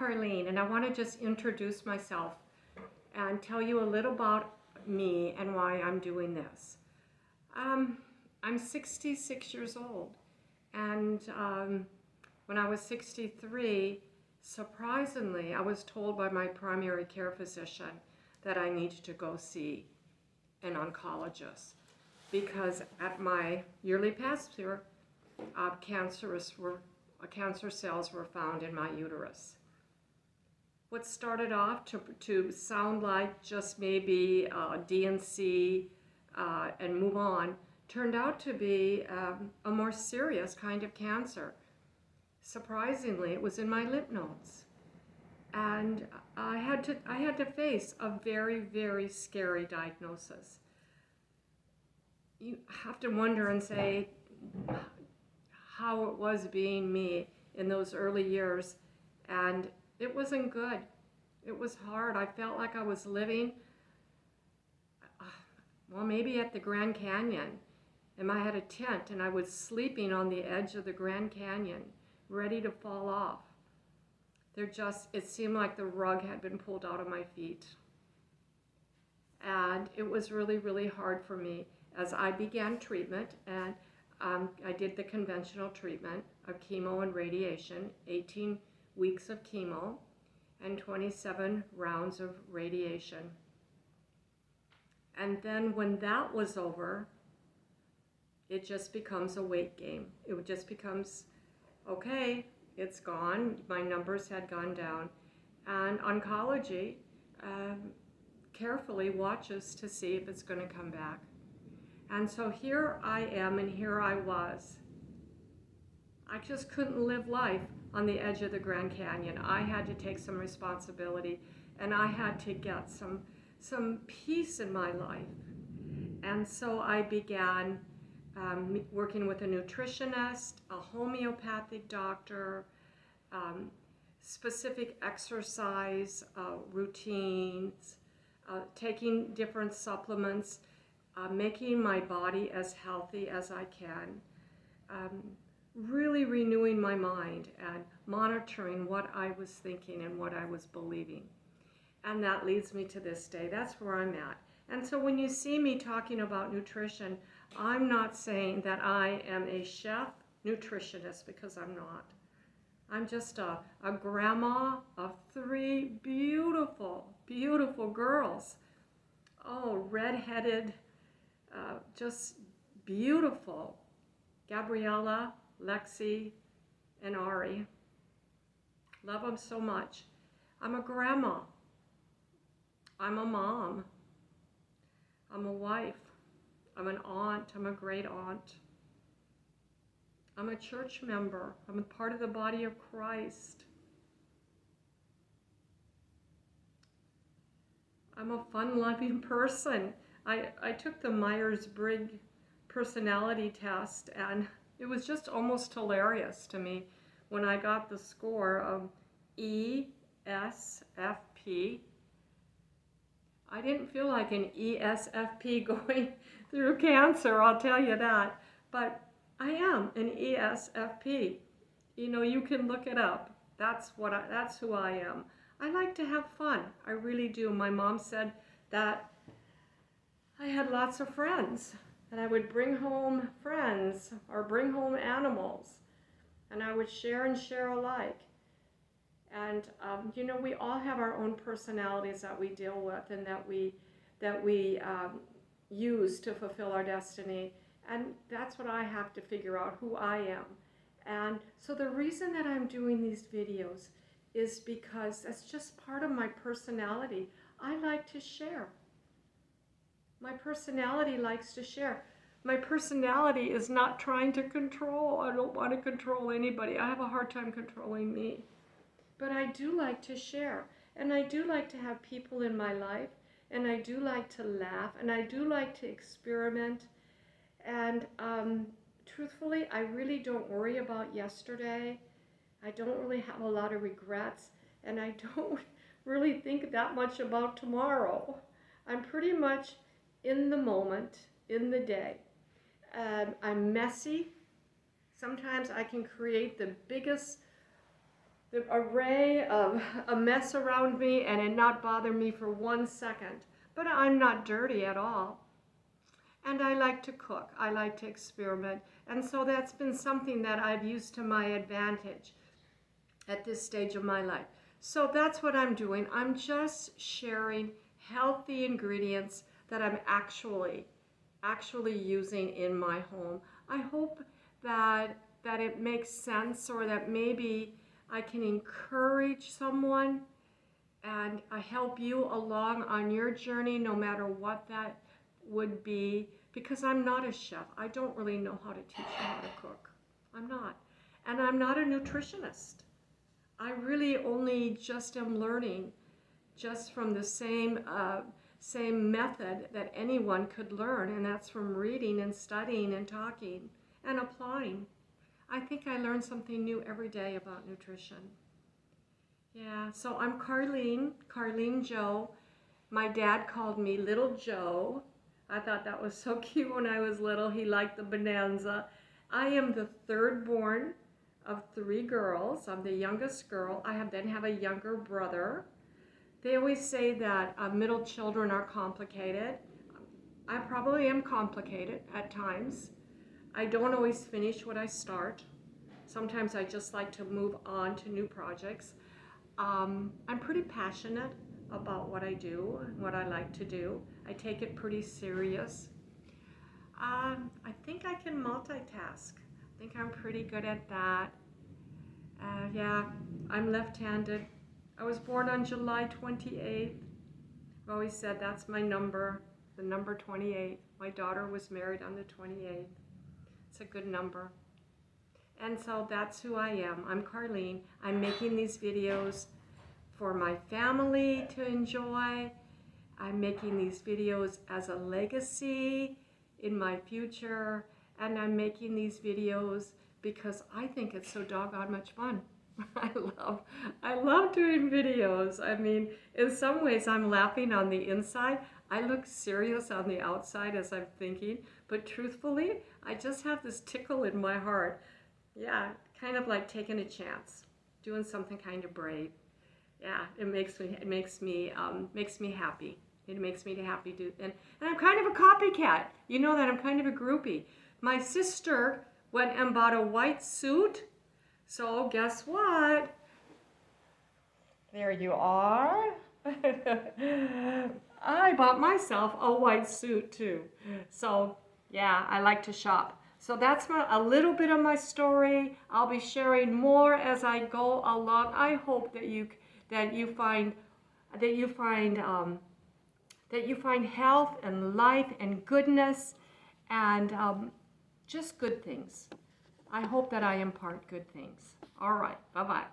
Carlene, and I want to just introduce myself and tell you a little about me and why I'm doing this. I'm 66 years old, and when I was 63, surprisingly, I was told by my primary care physician that I needed to go see an oncologist because at my yearly past here, cancer cells were found in my uterus. What started off to sound like just maybe DNC and move on turned out to be a more serious kind of cancer. Surprisingly, it was in my lymph nodes, and I had to face a very, very scary diagnosis. You have to wonder and say how it was being me in those early years, and it wasn't good. It was hard. I felt like I was living, well, maybe at the Grand Canyon, and I had a tent, and I was sleeping on the edge of the Grand Canyon, ready to fall off. It seemed like the rug had been pulled out of my feet. And it was really, really hard for me as I began treatment, and I did the conventional treatment of chemo and radiation, 18 weeks of chemo and 27 rounds of radiation. And then when that was over, it just becomes a weight game. It just becomes, okay, it's gone. My numbers had gone down. And oncology carefully watches to see if it's going to come back. And so here I am, and here I was. I just couldn't live life on the edge of the Grand Canyon. I had to take some responsibility, and I had to get some peace in my life. And so I began working with a nutritionist, a homeopathic doctor, specific exercise routines, taking different supplements, making my body as healthy as I can, really renewing my mind and monitoring what I was thinking and what I was believing. And that leads me to this day. That's where I'm at. And so when you see me talking about nutrition, I'm not saying that I am a chef nutritionist, because I'm not. I'm just a grandma of 3 beautiful, beautiful girls. Oh, redheaded, just beautiful. Gabriella, Lexi, and Ari. Love them so much. I'm a grandma. I'm a mom. I'm a wife. I'm an aunt. I'm a great aunt. I'm a church member. I'm a part of the body of Christ. I'm a fun-loving person. I took the Myers-Briggs personality test, and it was just almost hilarious to me when I got the score of ESFP. I didn't feel like an ESFP going through cancer, I'll tell you that. But I am an ESFP. You know, you can look it up. That's who I am. I like to have fun. I really do. My mom said that I had lots of friends, and I would bring home friends or bring home animals, and I would share and share alike. And you know, we all have our own personalities that we deal with and that we use to fulfill our destiny. And that's what I have to figure out, who I am. And so the reason that I'm doing these videos is because that's just part of my personality. I like to share. My personality likes to share. My personality is not trying to control. I don't want to control anybody. I have a hard time controlling me. But I do like to share, and I do like to have people in my life, and I do like to laugh, and I do like to experiment. And truthfully, I really don't worry about yesterday. I don't really have a lot of regrets, and I don't really think that much about tomorrow. I'm pretty much in the moment, in the day. I'm messy. Sometimes I can create the biggest the array of a mess around me and it not bother me for 1 second. But I'm not dirty at all. And I like to cook. I like to experiment. And so that's been something that I've used to my advantage at this stage of my life. So that's what I'm doing. I'm just sharing healthy ingredients that I'm actually using in my home. I hope that it makes sense, or that maybe I can encourage someone and I help you along on your journey, no matter what that would be, because I'm not a chef. I don't really know how to teach you how to cook. I'm not. And I'm not a nutritionist. I really only just am learning just from the same method that anyone could learn, and that's from reading and studying and talking and applying. I think I learn something new every day about nutrition. Yeah, so I'm Carlene Joe. My dad called me Little Joe. I thought that was so cute when I was little. He liked the bonanza. I am the third born of 3 girls. I'm the youngest girl. I then have a younger brother. They always say that middle children are complicated. I probably am complicated at times. I don't always finish what I start. Sometimes I just like to move on to new projects. I'm pretty passionate about what I do and what I like to do. I take it pretty serious. I think I can multitask. I think I'm pretty good at that. Yeah, I'm left-handed. I was born on July 28th. I've always said that's my number, the number 28. My daughter was married on the 28th. It's a good number. And so that's who I am. I'm Carlene. I'm making these videos for my family to enjoy. I'm making these videos as a legacy in my future. And I'm making these videos because I think it's so doggone much fun. I love doing videos. I mean, in some ways I'm laughing on the inside. I look serious on the outside as I'm thinking, but truthfully, I just have this tickle in my heart. Yeah, kind of like taking a chance, doing something kind of brave. Yeah, it makes me happy. It makes me happy to, and I'm kind of a copycat. You know that I'm kind of a groupie. My sister went and bought a white suit. So guess what? There you are. I bought myself a white suit too. So yeah, I like to shop. So that's a little bit of my story. I'll be sharing more as I go along. I hope that you find health and life and goodness and just good things. I hope that I impart good things. All right, bye-bye.